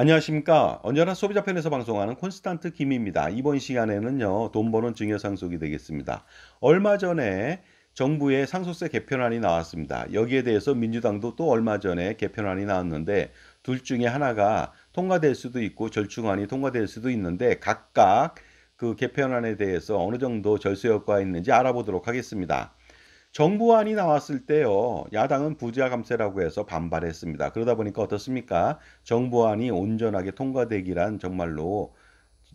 안녕하십니까. 언제나 소비자 편에서 방송하는 콘스탄트 김입니다. 이번 시간에는요, 돈 버는 증여 상속이 되겠습니다. 얼마 전에 정부의 상속세 개편안이 나왔습니다. 여기에 대해서 민주당도 또 얼마 전에 개편안이 나왔는데, 둘 중에 하나가 통과될 수도 있고 절충안이 통과될 수도 있는데, 각각 그 개편안에 대해서 어느 정도 절세 효과가 있는지 알아보도록 하겠습니다. 정부안이 나왔을 때요, 야당은 부자 감세라고 해서 반발했습니다. 그러다 보니까 어떻습니까? 정부안이 온전하게 통과되기란 정말로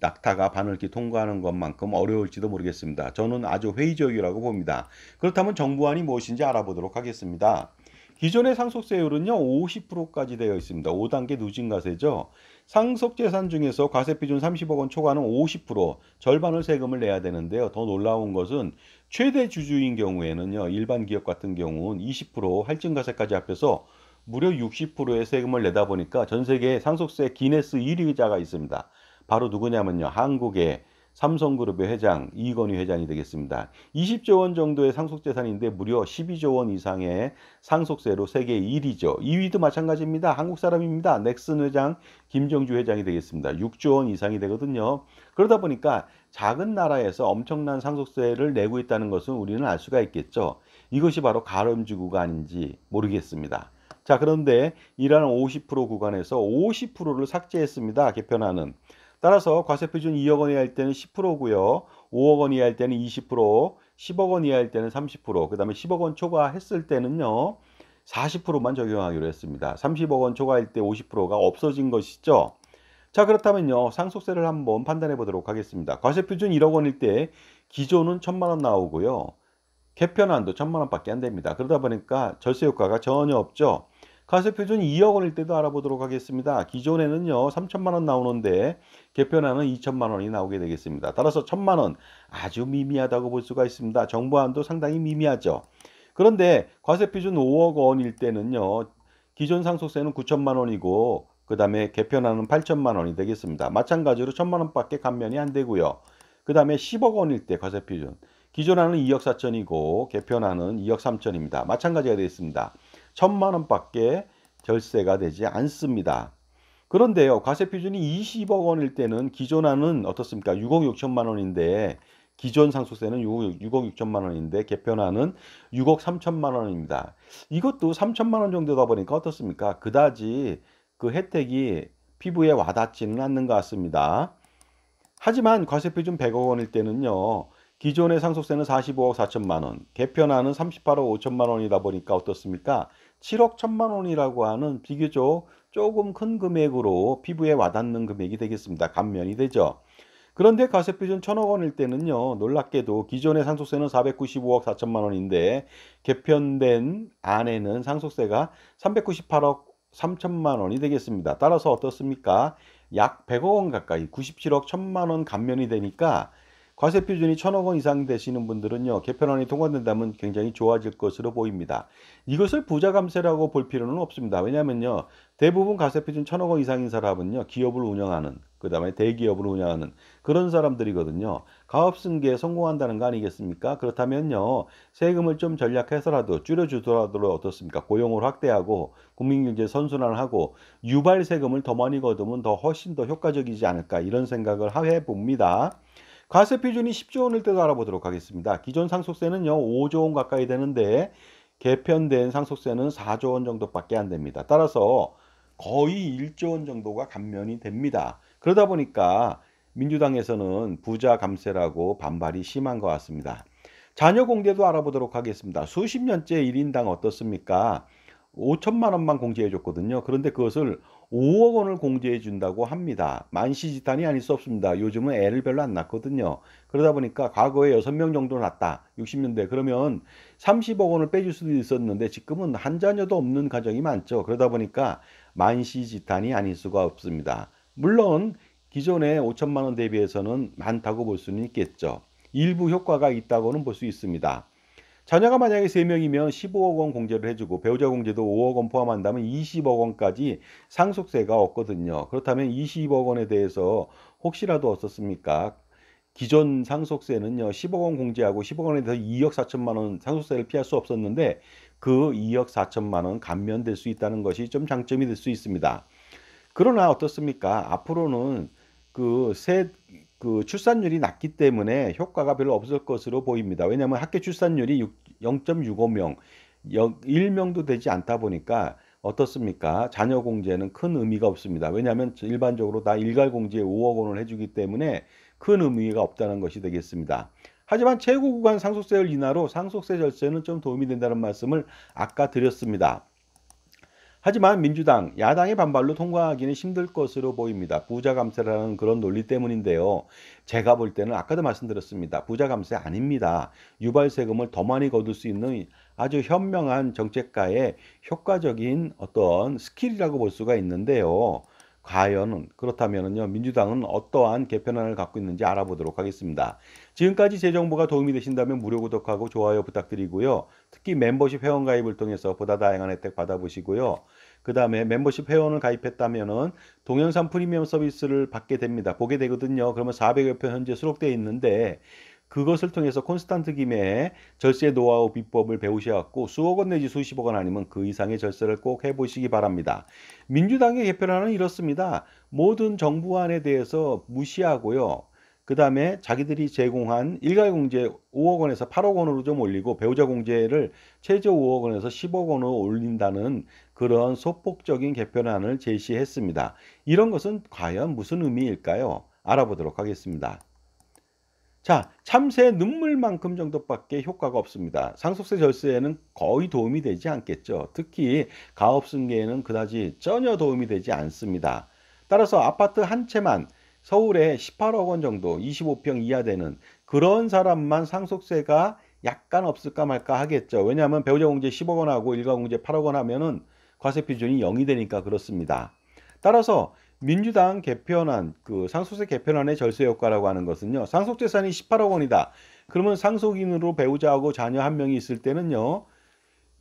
낙타가 바늘기 통과하는 것만큼 어려울지도 모르겠습니다. 저는 아주 회의적이라고 봅니다. 그렇다면 정부안이 무엇인지 알아보도록 하겠습니다. 기존의 상속세율은요, 50%까지 되어 있습니다. 5단계 누진과세죠. 상속재산 중에서 과세비준 30억 원 초과는 50%, 절반을 세금을 내야 되는데요. 더 놀라운 것은 최대 주주인 경우에는요, 일반 기업 같은 경우는 20% 할증과세까지 합해서 무려 60%의 세금을 내다 보니까 전 세계 상속세 기네스 1위자가 있습니다. 바로 누구냐면요, 한국의 삼성그룹의 회장 이건희 회장이 되겠습니다. 20조 원 정도의 상속재산인데 무려 12조 원 이상의 상속세로 세계 1위죠. 2위도 마찬가지입니다. 한국 사람입니다. 넥슨 회장 김정주 회장이 되겠습니다. 6조 원 이상이 되거든요. 그러다 보니까 작은 나라에서 엄청난 상속세를 내고 있다는 것은 우리는 알 수가 있겠죠. 이것이 바로 가름지구가 아닌지 모르겠습니다. 자, 그런데 이러한 50% 구간에서 50%를 삭제했습니다. 개편안은. 따라서 과세표준 2억 원 이하일 때는 10%고요. 5억 원 이하일 때는 20%, 10억 원 이하일 때는 30%, 그다음에 10억 원 초과했을 때는요, 40%만 적용하기로 했습니다. 30억 원 초과할 때 50%가 없어진 것이죠. 자, 그렇다면요, 상속세를 한번 판단해 보도록 하겠습니다. 과세표준 1억 원일 때 기존은 1천만 원 나오고요. 개편안도 1천만 원밖에 안 됩니다. 그러다 보니까 절세 효과가 전혀 없죠. 과세표준 2억 원일 때도 알아보도록 하겠습니다. 기존에는요, 3천만 원 나오는데 개편안은 2천만 원이 나오게 되겠습니다. 따라서 1천만 원 아주 미미하다고 볼 수가 있습니다. 정부안도 상당히 미미하죠. 그런데 과세표준 5억 원일 때는요, 기존 상속세는 9천만 원이고 그 다음에 개편안은 8천만 원이 되겠습니다. 마찬가지로 1천만 원밖에 감면이 안 되고요. 그 다음에 10억 원일 때 과세표준 기존안은 2억 4천이고 개편안은 2억 3천입니다. 마찬가지가 되겠습니다. 1천만 원밖에 절세가 되지 않습니다. 그런데요, 과세표준이 20억 원일 때는 기존안은 어떻습니까? 6억 6천만 원인데 기존 상속세는 6억 6천만 원인데 개편안은 6억 3천만 원입니다. 이것도 3천만 원 정도다 보니까 어떻습니까? 그다지 그 혜택이 피부에 와닿지는 않는 것 같습니다. 하지만 과세표준 100억 원일 때는요, 기존의 상속세는 45억 4천만 원, 개편안은 38억 5천만 원이다 보니까 어떻습니까? 7억 1천만 원이라고 하는 비교적 조금 큰 금액으로 피부에 와닿는 금액이 되겠습니다. 감면이 되죠. 그런데 과세표준 1천억 원일 때는요, 놀랍게도 기존의 상속세는 495억 4천만 원인데 개편된 안에는 상속세가 398억 3천만 원이 되겠습니다. 따라서 어떻습니까? 약 100억 원 가까이 97억 1천만 원 감면이 되니까 과세 표준이 1천억 원 이상 되시는 분들은요, 개편안이 통과된다면 굉장히 좋아질 것으로 보입니다. 이것을 부자 감세라고 볼 필요는 없습니다. 왜냐하면요, 대부분 과세 표준 1천억 원 이상인 사람은요, 기업을 운영하는, 그 다음에 대기업을 운영하는 그런 사람들이거든요. 가업승계에 성공한다는 거 아니겠습니까? 그렇다면요, 세금을 좀 전략해서라도 줄여주더라도 어떻습니까? 고용을 확대하고 국민경제 선순환을 하고 유발 세금을 더 많이 거두면 더 훨씬 더 효과적이지 않을까 이런 생각을 해봅니다. 과세 표준이 10조 원일 때도 알아보도록 하겠습니다. 기존 상속세는요, 5조 원 가까이 되는데 개편된 상속세는 4조 원 정도밖에 안 됩니다. 따라서 거의 1조 원 정도가 감면이 됩니다. 그러다 보니까 민주당에서는 부자 감세라고 반발이 심한 것 같습니다. 자녀 공제도 알아보도록 하겠습니다. 수십 년째 1인당 어떻습니까? 5천만 원만 공제해 줬거든요. 그런데 그것을 5억 원을 공제해 준다고 합니다. 만시지탄이 아닐 수 없습니다. 요즘은 애를 별로 안 낳거든요. 그러다 보니까 과거에 6명 정도 낳았다. 60년대. 그러면 30억 원을 빼줄 수도 있었는데 지금은 한 자녀도 없는 가정이 많죠. 그러다 보니까 만시지탄이 아닐 수가 없습니다. 물론 기존의 5천만 원 대비해서는 많다고 볼 수는 있겠죠. 일부 효과가 있다고는 볼 수 있습니다. 자녀가 만약에 3명이면 15억 원 공제를 해주고 배우자 공제도 5억 원 포함한다면 20억 원까지 상속세가 없거든요. 그렇다면 20억 원에 대해서 혹시라도 어떻습니까? 기존 상속세는요, 10억 원 공제하고 10억 원에 대해서 2억 4천만 원 상속세를 피할 수 없었는데 그 2억 4천만 원 감면될 수 있다는 것이 좀 장점이 될 수 있습니다. 그러나 어떻습니까? 앞으로는 그 세 그 출산율이 낮기 때문에 효과가 별로 없을 것으로 보입니다. 왜냐하면 학교 출산율이 0.65 명, 1 명도 되지 않다 보니까 어떻습니까? 자녀 공제는 큰 의미가 없습니다. 왜냐하면 일반적으로 다 일괄 공제 5억 원을 해 주기 때문에 큰 의미가 없다는 것이 되겠습니다. 하지만 최고 구간 상속세율 인하로 상속세 절세는 좀 도움이 된다는 말씀을 아까 드렸습니다. 하지만 민주당, 야당의 반발로 통과하기는 힘들 것으로 보입니다. 부자 감세라는 그런 논리 때문인데요. 제가 볼 때는 아까도 말씀드렸습니다. 부자 감세 아닙니다. 유발 세금을 더 많이 거둘 수 있는 아주 현명한 정책가의 효과적인 어떤 스킬이라고 볼 수가 있는데요. 과연 그렇다면요, 민주당은 어떠한 개편안을 갖고 있는지 알아보도록 하겠습니다. 지금까지 제 정보가 도움이 되신다면 무료 구독하고 좋아요 부탁드리고요. 특히 멤버십 회원 가입을 통해서 보다 다양한 혜택 받아보시고요. 그 다음에 멤버십 회원을 가입했다면은 동영상 프리미엄 서비스를 받게 됩니다. 보게 되거든요. 그러면 400여 편 현재 수록되어 있는데 그것을 통해서 콘스탄트 김의 절세 노하우 비법을 배우셔갖고 수억 원 내지 수십억 원 아니면 그 이상의 절세를 꼭 해보시기 바랍니다. 민주당의 개편안은 이렇습니다. 모든 정부안에 대해서 무시하고요. 그 다음에 자기들이 제공한 일괄공제 5억 원에서 8억 원으로 좀 올리고 배우자 공제를 최저 5억 원에서 10억 원으로 올린다는 그런 소폭적인 개편안을 제시했습니다. 이런 것은 과연 무슨 의미일까요? 알아보도록 하겠습니다. 자, 참새 눈물만큼 정도밖에 효과가 없습니다. 상속세 절세에는 거의 도움이 되지 않겠죠. 특히 가업승계에는 그다지 전혀 도움이 되지 않습니다. 따라서 아파트 한 채만 서울에 18억 원 정도 25평 이하 되는 그런 사람만 상속세가 약간 없을까 말까 하겠죠. 왜냐하면 배우자 공제 10억 원하고 일가 공제 8억 원 하면은 과세 표준이 0이 되니까 그렇습니다. 따라서 민주당 개편안, 그 상속세 개편안의 절세 효과라고 하는 것은요. 상속재산이 18억 원이다. 그러면 상속인으로 배우자하고 자녀 한 명이 있을 때는요.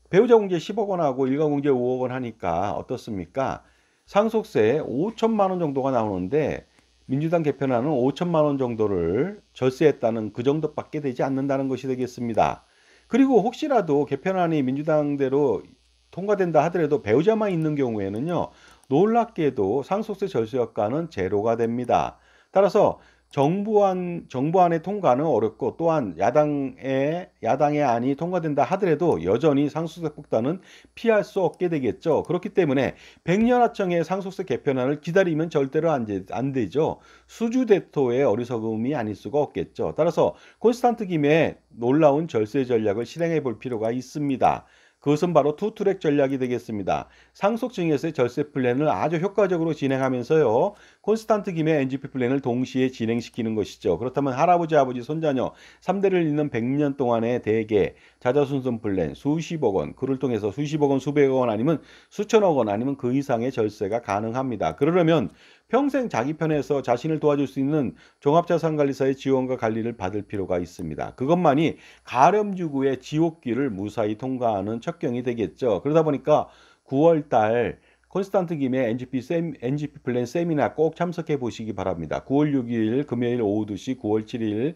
배우자 공제 10억 원하고 일가 공제 5억 원 하니까 어떻습니까? 상속세 5천만 원 정도가 나오는데 민주당 개편안은 5천만 원 정도를 절세했다는 그 정도밖에 되지 않는다는 것이 되겠습니다. 그리고 혹시라도 개편안이 민주당대로 통과된다 하더라도 배우자만 있는 경우에는요. 놀랍게도 상속세 절세 효과는 제로가 됩니다. 따라서 정부안의 통과는 어렵고 또한 야당의 안이 통과된다 하더라도 여전히 상속세 폭탄은 피할 수 없게 되겠죠. 그렇기 때문에 백년하청의 상속세 개편안을 기다리면 절대로 안 되죠. 수주대토의 어리석음이 아닐 수가 없겠죠. 따라서 콘스탄트 김의 놀라운 절세 전략을 실행해 볼 필요가 있습니다. 그것은 바로 투트랙 전략이 되겠습니다. 상속 증여세 절세 플랜을 아주 효과적으로 진행하면서요. 콘스탄트 김의 NGP 플랜을 동시에 진행시키는 것이죠. 그렇다면 할아버지, 아버지, 손자녀 3대를 잇는 100년 동안의 대계 자자순손 플랜 수십억 원, 그를 통해서 수십억 원, 수백억 원 아니면 수천억 원 아니면 그 이상의 절세가 가능합니다. 그러려면 평생 자기 편에서 자신을 도와줄 수 있는 종합자산관리사의 지원과 관리를 받을 필요가 있습니다. 그것만이 가렴주구의 지옥길을 무사히 통과하는 척경이 되겠죠. 그러다 보니까 9월 달 콘스탄트 김의 NGP 플랜 세미나 꼭 참석해 보시기 바랍니다. 9월 6일 금요일 오후 2시, 9월 7일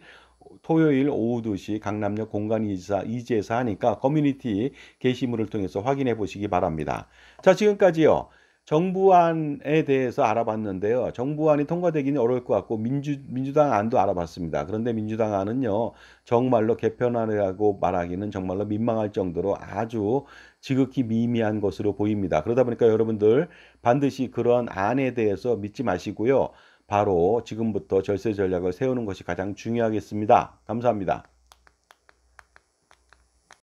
토요일 오후 2시 강남역 공간 이지에서 하니까 커뮤니티 게시물을 통해서 확인해 보시기 바랍니다. 자, 지금까지요. 정부안에 대해서 알아봤는데요. 정부안이 통과되기는 어려울 것 같고 민주당 안도 알아봤습니다. 그런데 민주당 안은요. 정말로 개편안이라고 말하기는 정말로 민망할 정도로 아주 지극히 미미한 것으로 보입니다. 그러다 보니까 여러분들 반드시 그런 안에 대해서 믿지 마시고요. 바로 지금부터 절세 전략을 세우는 것이 가장 중요하겠습니다. 감사합니다.